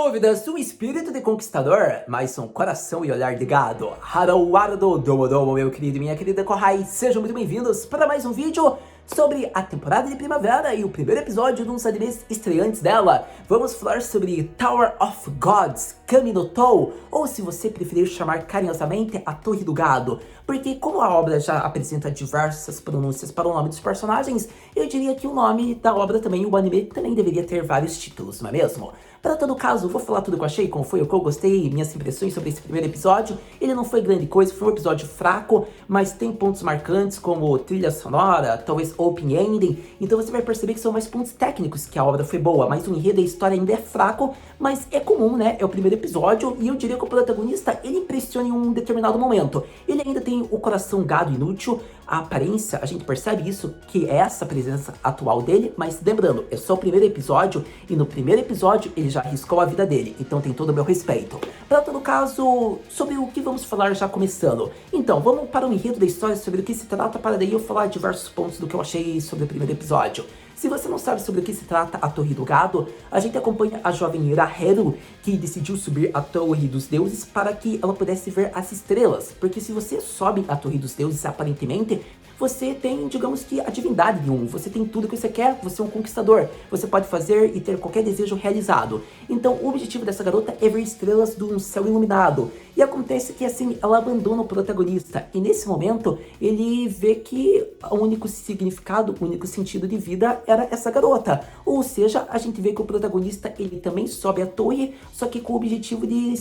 dúvidas, um espírito de conquistador, mas um coração e olhar de gado. Haruardo, domo, meu querido e minha querida Kohai, sejam muito bem-vindos para mais um vídeo sobre a temporada de primavera e o primeiro episódio de uns animes estreantes dela. Vamos falar sobre Tower of Gods, Kami no Tou, ou se você preferir chamar carinhosamente, a Torre do Gado. Porque como a obra já apresenta diversas pronúncias para o nome dos personagens, eu diria que o nome da obra também, o anime, também deveria ter vários títulos, não é mesmo? Para todo caso, vou falar tudo que eu achei, como foi o que eu gostei, minhas impressões sobre esse primeiro episódio. Ele não foi grande coisa, foi um episódio fraco, mas tem pontos marcantes como trilha sonora, talvez open ending, então você vai perceber que são mais pontos técnicos que a obra foi boa, mas o enredo e a história ainda é fraco, mas é comum, né? É o primeiro episódio e eu diria que o protagonista, ele impressiona em um determinado momento. Ele ainda tem o coração gado inútil, a aparência, a gente percebe isso, que é essa presença atual dele, mas lembrando, é só o primeiro episódio e no primeiro episódio ele já arriscou a vida dele, então tem todo o meu respeito. Para todo caso, sobre o que vamos falar já começando. Então, vamos para o enredo da história, sobre o que se trata, para daí eu falar diversos pontos do que eu achei sobre o primeiro episódio. Se você não sabe sobre o que se trata a Torre do Gado, a gente acompanha a jovem Raheru, que decidiu subir a Torre dos Deuses para que ela pudesse ver as estrelas. Porque se você sobe a Torre dos Deuses, aparentemente, você tem, digamos que, a divindade de você tem tudo que você quer, você é um conquistador, você pode fazer e ter qualquer desejo realizado. Então o objetivo dessa garota é ver estrelas de um céu iluminado. E acontece que assim, ela abandona o protagonista, e nesse momento ele vê que o único significado, o único sentido de vida era essa garota. Ou seja, a gente vê que o protagonista, ele também sobe a torre, só que com o objetivo de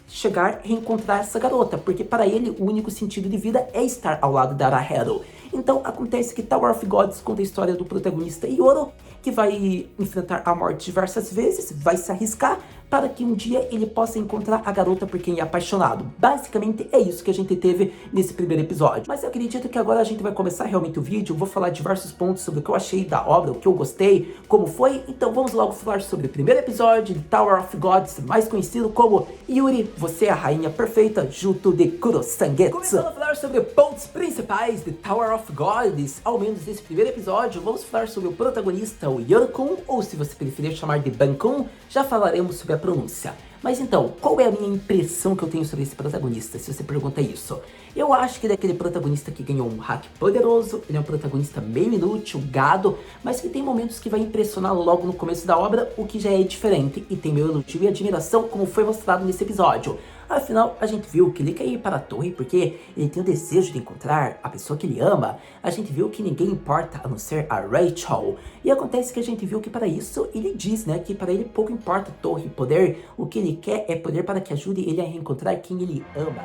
chegar e reencontrar essa garota, porque para ele o único sentido de vida é estar ao lado da Raheru. Então acontece que Tower of Gods conta a história do protagonista Yoro, que vai enfrentar a morte diversas vezes, vai se arriscar para que um dia ele possa encontrar a garota por quem é apaixonado. Basicamente é isso que a gente teve nesse primeiro episódio. Mas eu acredito que agora a gente vai começar realmente o vídeo, vou falar diversos pontos sobre o que eu achei da obra, o que eu gostei, como foi. Então vamos logo falar sobre o primeiro episódio de Tower of Gods, mais conhecido como Yuri, você é a rainha perfeita, Juto de Kurosangetsu. Começando a falar sobre pontos principais de Tower of Gods, ao menos nesse primeiro episódio, vamos falar sobre o protagonista, o Yoro-kun, ou se você preferir chamar de Ban-kun, já falaremos sobre a pronúncia. Mas então, qual é a minha impressão que eu tenho sobre esse protagonista, se você pergunta isso? Eu acho que ele é aquele protagonista que ganhou um hack poderoso, ele é um protagonista meio inútil, gado, mas que tem momentos que vai impressionar logo no começo da obra, o que já é diferente, e tem meu elogio e admiração, como foi mostrado nesse episódio. Afinal, a gente viu que ele quer ir para a torre porque ele tem o desejo de encontrar a pessoa que ele ama. A gente viu que ninguém importa a não ser a Rachel. E acontece que a gente viu que para isso ele diz, né, que para ele pouco importa a torre, poder. O que ele quer é poder para que ajude ele a reencontrar quem ele ama.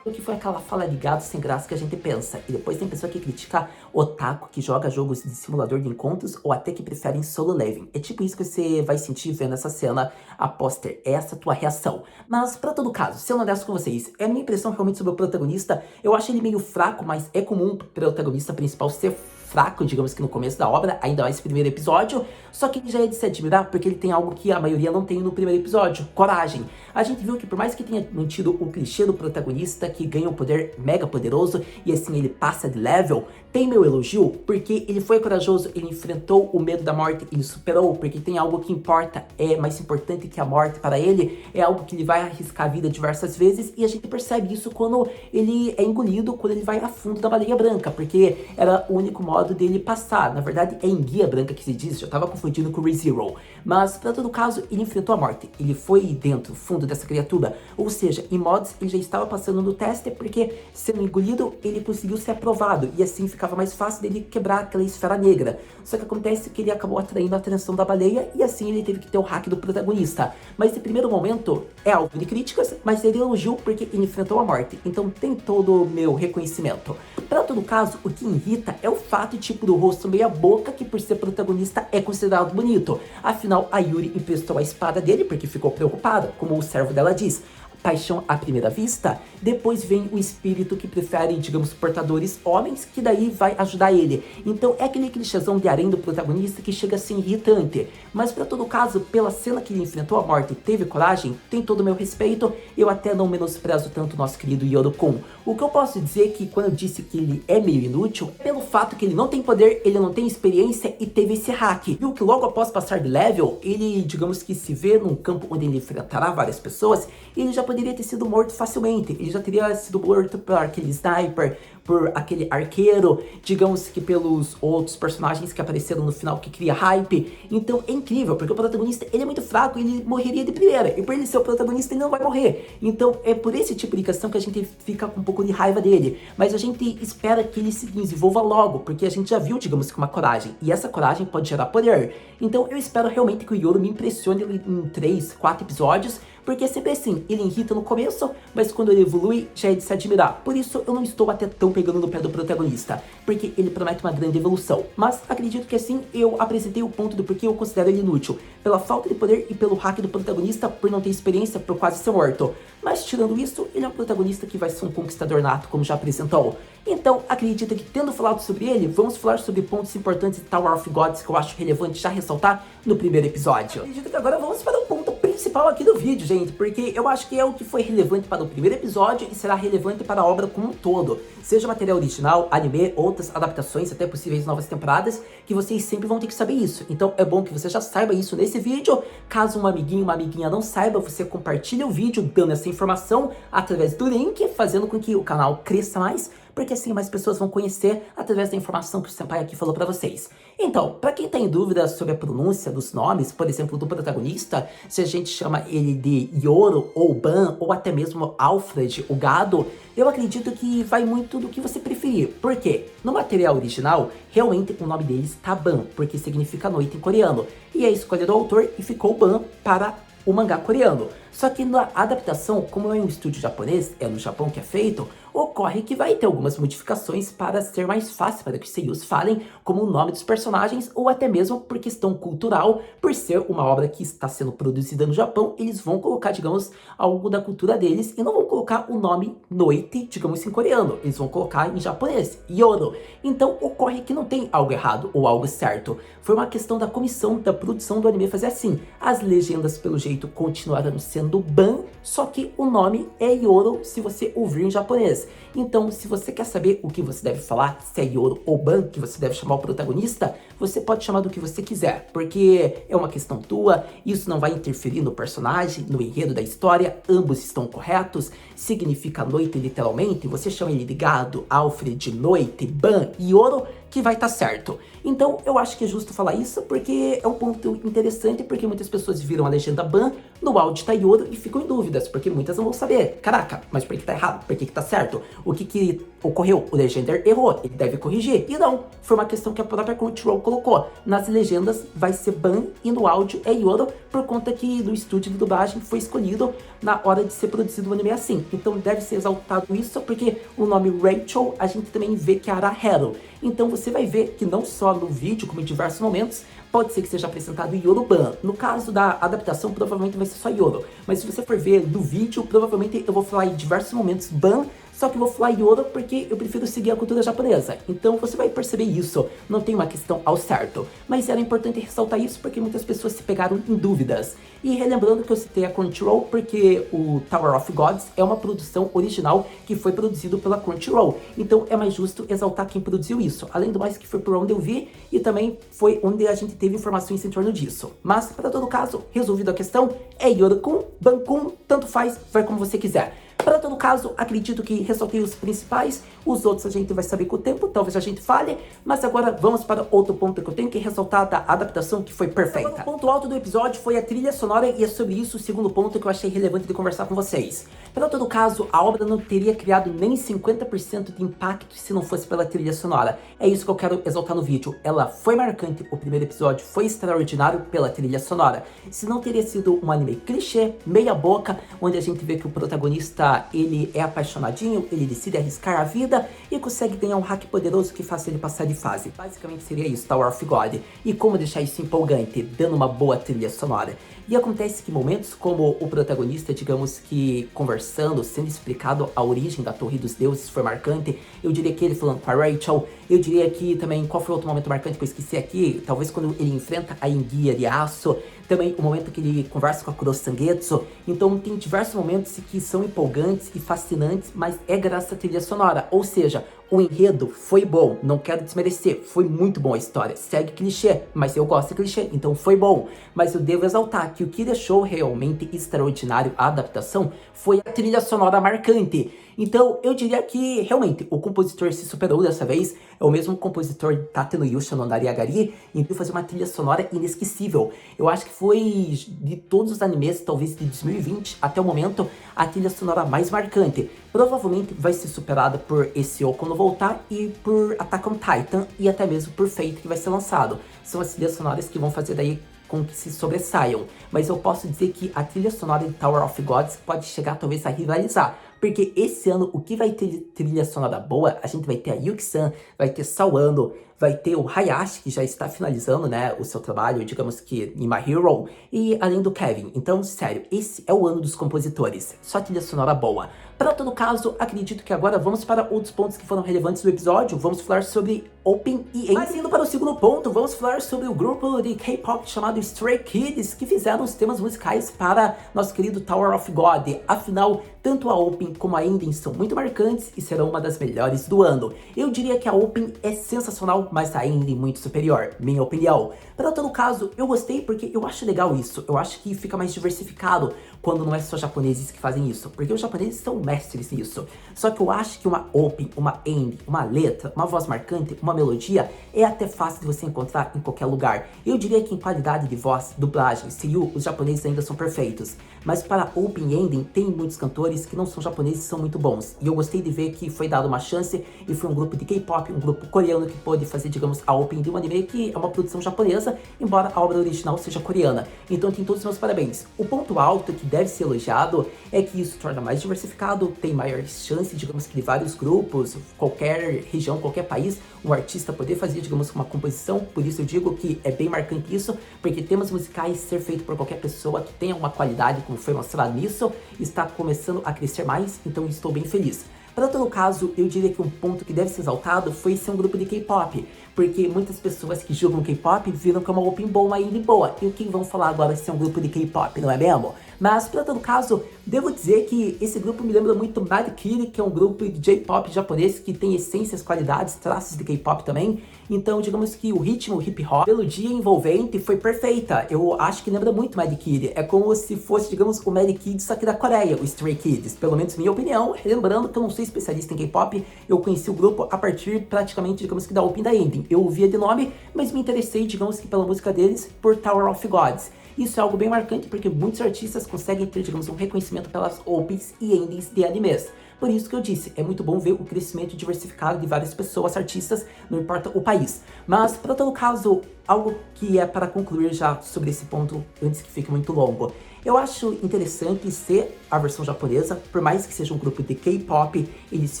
O que foi aquela fala de gado sem graça que a gente pensa. E depois tem pessoa que critica otaku que joga jogos de simulador de encontros ou até que preferem solo leveling. É tipo isso que você vai sentir vendo essa cena após ter essa tua reação. Mas pra todo caso, se eu não honesto com vocês, é a minha impressão realmente sobre o protagonista. Eu acho ele meio fraco, mas é comum pro protagonista principal ser fraco, digamos que no começo da obra, ainda mais esse primeiro episódio, só que já é de se admirar porque ele tem algo que a maioria não tem no primeiro episódio, coragem. A gente viu que por mais que tenha mantido o clichê do protagonista que ganha um poder mega poderoso e assim ele passa de level, tem meu elogio porque ele foi corajoso, ele enfrentou o medo da morte, ele superou, porque tem algo que importa, é mais importante que a morte para ele, é algo que ele vai arriscar a vida diversas vezes e a gente percebe isso quando ele é engolido, quando ele vai a fundo da baleia branca, porque era o único modo dele passar. Na verdade é enguia branca que se diz, já tava confundindo com ReZero, mas para todo caso ele enfrentou a morte, ele foi dentro, fundo dessa criatura, ou seja, em modos ele já estava passando no teste porque sendo engolido ele conseguiu ser aprovado e assim ficava mais fácil dele quebrar aquela esfera negra. Só que acontece que ele acabou atraindo a atenção da baleia e assim ele teve que ter o hack do protagonista. Mas esse primeiro momento é alvo de críticas, mas ele elogiou porque ele enfrentou a morte, então tem todo o meu reconhecimento. Para todo caso, o que irrita é o fato tipo do rosto meia boca que por ser protagonista é considerado bonito. Afinal, a Yuri emprestou a espada dele porque ficou preocupada, como o servo dela diz. paixão à primeira vista, depois vem o espírito que prefere, digamos, portadores homens, que daí vai ajudar ele. Então é aquele clichêzão de harém do protagonista que chega a ser irritante. Mas pra todo caso, pela cena que ele enfrentou a morte e teve coragem, tem todo o meu respeito, eu até não menosprezo tanto o nosso querido Yoro-kun. O que eu posso dizer é que quando eu disse que ele é meio inútil, pelo fato que ele não tem poder, ele não tem experiência e teve esse hack. Viu que logo após passar de level, ele, digamos que se vê num campo onde ele enfrentará várias pessoas, ele já poderia ter sido morto facilmente. Ele já teria sido morto por aquele sniper, por aquele arqueiro, digamos que pelos outros personagens que apareceram no final que cria hype. Então é incrível, porque o protagonista ele é muito fraco, ele morreria de primeira, e por ele ser o protagonista ele não vai morrer. Então é por esse tipo de questão que a gente fica com um pouco de raiva dele, mas a gente espera que ele se desenvolva logo, porque a gente já viu, digamos que uma coragem, e essa coragem pode gerar poder. Então eu espero realmente que o Yoro me impressione em 3, 4 episódios, porque é sempre assim, ele irrita no começo, mas quando ele evolui, já é de se admirar. Por isso, eu não estou até tão pegando no pé do protagonista, porque ele promete uma grande evolução. Mas acredito que assim, eu apresentei o ponto do porquê eu considero ele inútil. Pela falta de poder e pelo hack do protagonista, por não ter experiência, por quase ser morto. Mas tirando isso, ele é um protagonista que vai ser um conquistador nato, como já apresentou. Então, acredita que tendo falado sobre ele, vamos falar sobre pontos importantes de Tower of Gods que eu acho relevante já ressaltar no primeiro episódio. Acredito que agora vamos para o ponto principal aqui do vídeo, gente, porque eu acho que é o que foi relevante para o primeiro episódio e será relevante para a obra como um todo. Seja material original, anime, outras adaptações, até possíveis novas temporadas, que vocês sempre vão ter que saber isso. Então é bom que você já saiba isso nesse vídeo. Caso um amiguinho, uma amiguinha não saiba, você compartilha o vídeo dando essa informação através do link, fazendo com que o canal cresça mais, porque assim mais pessoas vão conhecer através da informação que o Senpai aqui falou pra vocês. Então, pra quem tem dúvidas sobre a pronúncia dos nomes, por exemplo, do protagonista, se a gente chama ele de Yoro, ou Ban, ou até mesmo Alfred, o gado, eu acredito que vai muito do que você preferir. Por quê? No material original, realmente o nome deles tá Ban, porque significa noite em coreano. E é a escolha do autor e ficou Ban para o mangá coreano. Só que na adaptação, como é um estúdio japonês, é no Japão que é feito, ocorre que vai ter algumas modificações para ser mais fácil para que os seiyus falem como o nome dos personagens, ou até mesmo por questão cultural, por ser uma obra que está sendo produzida no Japão, eles vão colocar, digamos, algo da cultura deles e não vão colocar o nome noite, digamos, em coreano, eles vão colocar em japonês, Yoro. Então ocorre que não tem algo errado ou algo certo, foi uma questão da comissão da produção do anime fazer assim. As legendas pelo jeito continuaram sendo Ban, só que o nome é Yoro se você ouvir em japonês. Então, se você quer saber o que você deve falar, se é Yoro ou Ban, que você deve chamar o protagonista, você pode chamar do que você quiser, porque é uma questão tua, isso não vai interferir no personagem, no enredo da história, ambos estão corretos, significa noite literalmente, você chama ele de gado, Alfred, noite, Ban, Yoro, que vai estar certo. Então eu acho que é justo falar isso, porque é um ponto interessante, porque muitas pessoas viram a legenda Ban, no áudio tá Yoro e ficam em dúvidas, porque muitas não vão saber, caraca, mas por que tá errado? Por que tá certo? O que ocorreu? O Legender errou, ele deve corrigir. E não, foi uma questão que a própria Crunchyroll colocou. Nas legendas vai ser Ban e no áudio é Yoro, por conta que do estúdio de dublagem foi escolhido na hora de ser produzido o anime assim. Então deve ser exaltado isso, porque o nome Rachel a gente também vê que é Arahero. Então você vai ver que não só no vídeo, como em diversos momentos, pode ser que seja apresentado Yoro Ban. No caso da adaptação, provavelmente vai ser só Yoro. Mas se você for ver no vídeo, provavelmente eu vou falar em diversos momentos Ban, só que eu vou falar Yoro porque eu prefiro seguir a cultura japonesa. Então você vai perceber isso, não tem uma questão ao certo. Mas era importante ressaltar isso porque muitas pessoas se pegaram em dúvidas. E relembrando que eu citei a Crunchyroll porque o Tower of Gods é uma produção original que foi produzido pela Crunchyroll. Então é mais justo exaltar quem produziu isso. Além do mais que foi por onde eu vi e também foi onde a gente teve informações em torno disso. Mas para todo caso, resolvido a questão, é Yoro-kun, Ban-kun, tanto faz, vai como você quiser. Para todo caso, acredito que ressaltei os principais, os outros a gente vai saber com o tempo, talvez a gente fale, mas agora vamos para outro ponto que eu tenho que ressaltar da adaptação que foi perfeita. Agora, o ponto alto do episódio foi a trilha sonora e é sobre isso o segundo ponto que eu achei relevante de conversar com vocês. Para todo caso, a obra não teria criado nem 50% de impacto se não fosse pela trilha sonora. É isso que eu quero exaltar no vídeo. Ela foi marcante, o primeiro episódio foi extraordinário pela trilha sonora. Se não teria sido um anime clichê, meia boca, onde a gente vê que o protagonista protagonista, ele é apaixonadinho, ele decide arriscar a vida e consegue ganhar um hack poderoso que faça ele passar de fase. Basicamente seria isso, Tower of God. E como deixar isso empolgante, dando uma boa trilha sonora. E acontece que momentos como o protagonista, digamos que conversando, sendo explicado a origem da Torre dos Deuses foi marcante. Eu diria que ele falando com a Rachel, eu diria que também, qual foi outro momento marcante que eu esqueci aqui? Talvez quando ele enfrenta a enguia de aço, também o momento que ele conversa com a Kuro Sangetsu. Então tem diversos momentos que são empolgantes e fascinantes, mas é graças à trilha sonora, ou seja, o enredo foi bom, não quero desmerecer, foi muito bom a história, segue clichê, mas eu gosto de clichê, então foi bom. Mas eu devo exaltar que o que deixou realmente extraordinário a adaptação foi a trilha sonora marcante. Então eu diria que realmente o compositor se superou dessa vez, é o mesmo compositor Tate no Yusha no Nariagari, e ele fazer uma trilha sonora inesquecível. Eu acho que foi de todos os animes, talvez de 2020 até o momento, a trilha sonora mais marcante. Provavelmente vai ser superada por esse O quando voltar e por Attack on Titan e até mesmo por Fate que vai ser lançado. São as trilhas sonoras que vão fazer daí com que se sobressaiam. Mas eu posso dizer que a trilha sonora de Tower of Gods pode chegar talvez a rivalizar. Porque esse ano, o que vai ter trilha sonora boa, a gente vai ter a Yuki-san, vai ter Sawano, vai ter o Hayashi, que já está finalizando, né, o seu trabalho, digamos que em My Hero, e além do Kevin. Então, sério, esse é o ano dos compositores. Só trilha sonora boa. Para todo caso, acredito que agora vamos para outros pontos que foram relevantes do episódio. Vamos falar sobre Open e Ending. Mas indo para o segundo ponto, vamos falar sobre o grupo de K-pop chamado Stray Kids, que fizeram os temas musicais para nosso querido Tower of God. Afinal, tanto a Open como a Ending são muito marcantes e serão uma das melhores do ano. Eu diria que a Open é sensacional, mas a Ending muito superior, minha opinião. Para todo caso, eu gostei porque eu acho legal isso. Eu acho que fica mais diversificado quando não é só japoneses que fazem isso, porque os japoneses são mestres nisso. Só que eu acho que uma Open, uma Ending, uma letra, uma voz marcante, uma melodia é até fácil de você encontrar em qualquer lugar. Eu diria que em qualidade de voz, dublagem, seiyuu, os japoneses ainda são perfeitos. Mas para Open e Ending, tem muitos cantores que não são japoneses e são muito bons. E eu gostei de ver que foi dado uma chance e foi um grupo de K-pop, um grupo coreano que pôde fazer, digamos, a Open de um anime que é uma produção japonesa, embora a obra original seja coreana. Então tem todos os meus parabéns. O ponto alto que deve ser elogiado é que isso torna mais diversificado, tem maior chance, digamos que de vários grupos, qualquer região, qualquer país, um artista poder fazer, digamos, uma composição. Por isso eu digo que é bem marcante isso, porque temas musicais ser feito por qualquer pessoa que tenha uma qualidade, como foi mostrado nisso, está começando a crescer mais, então estou bem feliz. Para todo caso, eu diria que um ponto que deve ser exaltado foi ser um grupo de K-pop, porque muitas pessoas que julgam K-pop viram que é uma Open boa, uma Indie boa, e o que vão falar agora se é um grupo de K-pop, não é mesmo? Mas, para todo caso, devo dizer que esse grupo me lembra muito Mad Kitty, que é um grupo de J-pop japonês que tem essências, qualidades, traços de K-pop também. Então, digamos que o ritmo, o hip hop, a melodia envolvente foi perfeita. Eu acho que lembra muito Mad Kitty. É como se fosse, digamos, o Mad Kids só que da Coreia, o Stray Kids. Pelo menos minha opinião. Lembrando que eu não sou especialista em K-pop, eu conheci o grupo a partir praticamente, digamos que da Open da Ending. Eu ouvia de nome, mas me interessei, digamos que pela música deles, por Tower of Gods. Isso é algo bem marcante porque muitos artistas conseguem ter, digamos, um reconhecimento pelas opens e endings de animes. Por isso que eu disse, é muito bom ver o crescimento diversificado de várias pessoas, artistas, não importa o país. Mas, para todo caso, algo que é para concluir já sobre esse ponto, antes que fique muito longo. Eu acho interessante ser a versão japonesa, por mais que seja um grupo de K-pop, eles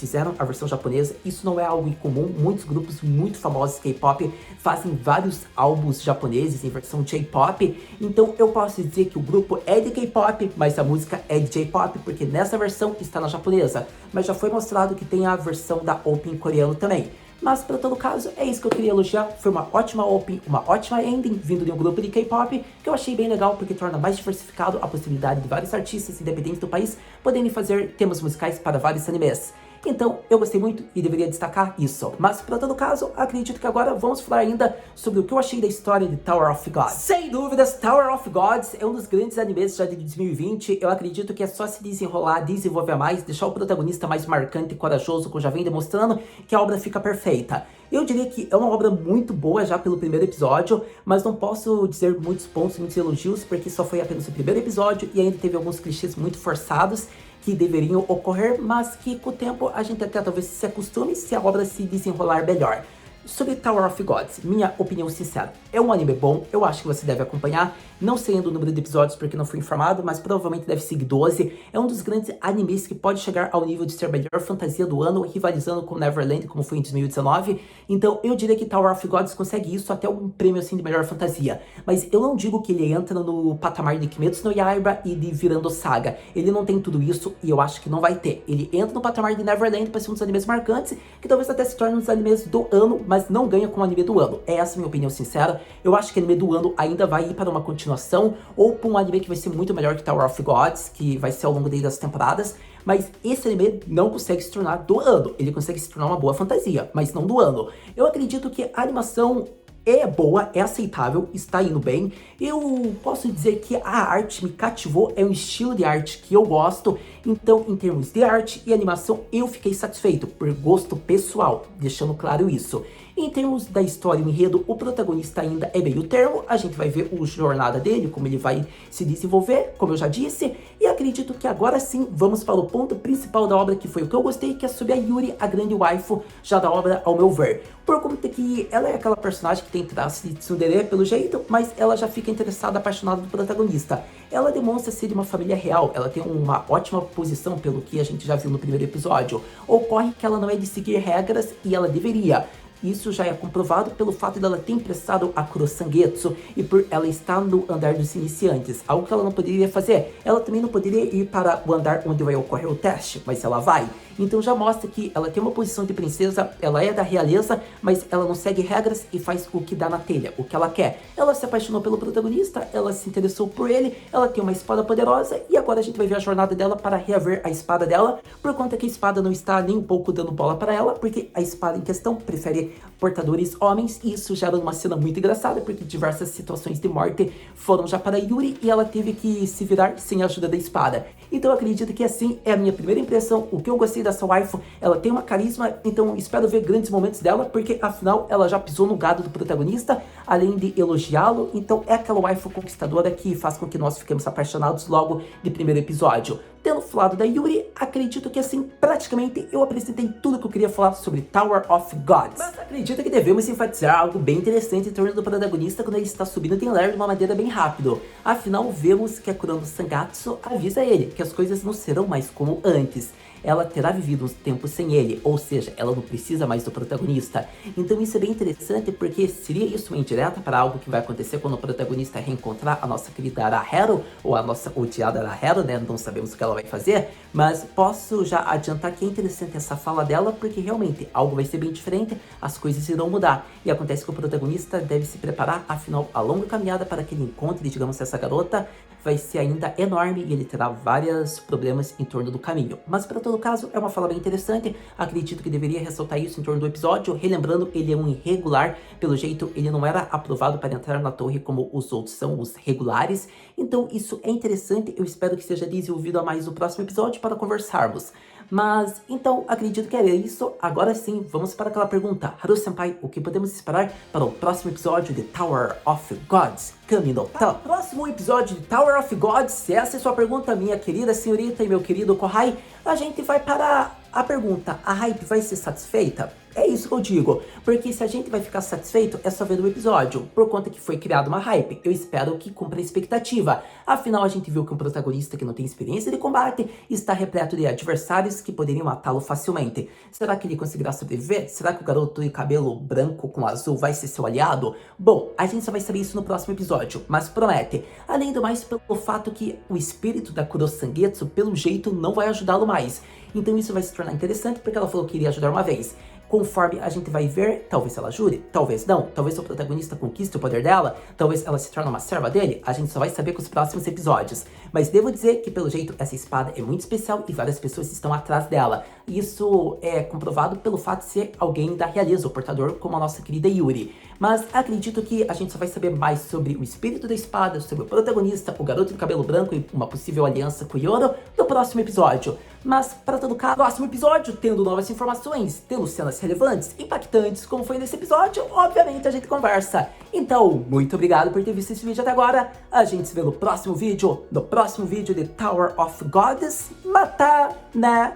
fizeram a versão japonesa, isso não é algo incomum, muitos grupos muito famosos de K-pop fazem vários álbuns japoneses em versão J-pop, então eu posso dizer que o grupo é de K-pop, mas a música é de J-pop, porque nessa versão está na japonesa, mas já foi mostrado que tem a versão da Open coreano também. Mas, para todo caso, é isso que eu queria elogiar. Foi uma ótima Open, uma ótima Ending, vindo de um grupo de K-pop, que eu achei bem legal, porque torna mais diversificado a possibilidade de vários artistas, independentes do país, poderem fazer temas musicais para vários animes. Então, eu gostei muito e deveria destacar isso. Mas, para todo caso, acredito que agora vamos falar ainda sobre o que eu achei da história de Tower of Gods. Sem dúvidas, Tower of Gods é um dos grandes animes já de 2020. Eu acredito que é só se desenrolar, desenvolver mais, deixar o protagonista mais marcante e corajoso, como já vem demonstrando, que a obra fica perfeita. Eu diria que é uma obra muito boa já pelo primeiro episódio, mas não posso dizer muitos pontos, muitos elogios, porque só foi apenas o primeiro episódio e ainda teve alguns clichês muito forçados que deveriam ocorrer, mas que com o tempo a gente até talvez se acostume se a obra se desenrolar melhor. sobre Tower of Gods, minha opinião sincera, é um anime bom, eu acho que você deve acompanhar, não sei ainda o número de episódios porque não fui informado, mas provavelmente deve seguir 12, é um dos grandes animes que pode chegar ao nível de ser a melhor fantasia do ano, rivalizando com Neverland, como foi em 2019, então eu diria que Tower of Gods consegue isso, até um prêmio assim de melhor fantasia, mas eu não digo que ele entra no patamar de Kimetsu no Yaiba e de Virando Saga, ele não tem tudo isso e eu acho que não vai ter, ele entra no patamar de Neverland para ser um dos animes marcantes, que talvez até se torne um dos animes do ano, mas não ganha como anime do ano. É essa a minha opinião sincera. Eu acho que anime do ano ainda vai ir para uma continuação, ou para um anime que vai ser muito melhor que Tower of Gods, que vai ser ao longo das temporadas, mas esse anime não consegue se tornar do ano. Ele consegue se tornar uma boa fantasia, mas não do ano. Eu acredito que a animação é boa, é aceitável, está indo bem. Eu posso dizer que a arte me cativou, é um estilo de arte que eu gosto. Então, em termos de arte e animação, eu fiquei satisfeito, por gosto pessoal, deixando claro isso. Em termos da história e enredo, o protagonista ainda é meio termo, a gente vai ver a jornada dele, como ele vai se desenvolver, como eu já disse, e acredito que agora sim vamos para o ponto principal da obra, que foi o que eu gostei, que é sobre a Yuri, a grande waifu já da obra, ao meu ver. Por conta que ela é aquela personagem que tem traços de tsundere pelo jeito, mas ela já fica interessada, apaixonada do protagonista. Ela demonstra ser de uma família real, ela tem uma ótima posição pelo que a gente já viu no primeiro episódio. Ocorre que ela não é de seguir regras e ela deveria. Isso já é comprovado pelo fato dela ter emprestado a Kurosangetsu e por ela estar no andar dos iniciantes, algo que ela não poderia fazer. Ela também não poderia ir para o andar onde vai ocorrer o teste, mas ela vai. Então já mostra que ela tem uma posição de princesa, ela é da realeza, mas ela não segue regras e faz o que dá na telha, o que ela quer. Ela se apaixonou pelo protagonista, ela se interessou por ele, ela tem uma espada poderosa e agora a gente vai ver a jornada dela para reaver a espada dela, por conta que a espada não está nem um pouco dando bola para ela, porque a espada em questão prefere portadores homens, e isso gera uma cena muito engraçada, porque diversas situações de morte foram já para Yuri e ela teve que se virar sem a ajuda da espada. Então eu acredito que assim é a minha primeira impressão, o que eu gostei dessa waifu, ela tem uma carisma, então espero ver grandes momentos dela, porque afinal ela já pisou no gado do protagonista, além de elogiá-lo, então é aquela waifu conquistadora que faz com que nós fiquemos apaixonados logo de primeiro episódio. Tendo falado da Yuri, acredito que assim, praticamente eu apresentei tudo que eu queria falar sobre Tower of Gods. Mas acredito que devemos enfatizar algo bem interessante em torno do protagonista quando ele está subindo o Tenlair de uma maneira bem rápida. Afinal, vemos que a Kurano Sangatsu avisa ele que as coisas não serão mais como antes. Ela terá vivido uns tempos sem ele, ou seja, ela não precisa mais do protagonista. Então isso é bem interessante, porque seria isso uma indireta para algo que vai acontecer quando o protagonista reencontrar a nossa querida Arahero, ou a nossa odiada Arahero, né? Não sabemos o que ela vai fazer, mas posso já adiantar que é interessante essa fala dela, porque realmente algo vai ser bem diferente, as coisas irão mudar. E acontece que o protagonista deve se preparar, afinal a longa caminhada para que ele encontre, digamos, essa garota, vai ser ainda enorme e ele terá vários problemas em torno do caminho. Mas para todo caso, é uma fala bem interessante, acredito que deveria ressaltar isso em torno do episódio, relembrando, ele é um irregular, pelo jeito ele não era aprovado para entrar na torre como os outros são, os regulares, então isso é interessante, eu espero que seja desenvolvido a mais no próximo episódio para conversarmos. Mas, então, acredito que era isso. Agora sim, vamos para aquela pergunta. Haru-senpai, o que podemos esperar para o próximo episódio de Tower of Gods? Kamino, tá? Próximo episódio de Tower of Gods, se essa é sua pergunta, minha querida senhorita e meu querido Kohai, a gente vai para a pergunta, a hype vai ser satisfeita? É isso que eu digo, porque se a gente vai ficar satisfeito, é só ver o episódio, por conta que foi criada uma hype, eu espero que cumpra a expectativa. Afinal, a gente viu que um protagonista que não tem experiência de combate está repleto de adversários que poderiam matá-lo facilmente. Será que ele conseguirá sobreviver? Será que o garoto de cabelo branco com azul vai ser seu aliado? Bom, a gente só vai saber isso no próximo episódio, mas promete. Além do mais, pelo fato que o espírito da Kurosangetsu, pelo jeito, não vai ajudá-lo mais. Então isso vai se tornar interessante, porque ela falou que iria ajudar uma vez. Conforme a gente vai ver, talvez ela ajude, talvez não, talvez o protagonista conquiste o poder dela, talvez ela se torne uma serva dele, a gente só vai saber com os próximos episódios. Mas devo dizer que, pelo jeito, essa espada é muito especial e várias pessoas estão atrás dela. Isso é comprovado pelo fato de ser alguém da realeza, o portador, como a nossa querida Yuri. Mas acredito que a gente só vai saber mais sobre o espírito da espada, sobre o protagonista, o garoto de cabelo branco e uma possível aliança com Yoro no próximo episódio. Mas, para todo caso, próximo episódio, tendo novas informações, tendo cenas relevantes, impactantes, como foi nesse episódio, obviamente a gente conversa. Então, muito obrigado por ter visto esse vídeo até agora. A gente se vê no próximo vídeo de Tower of Gods. Mata, né?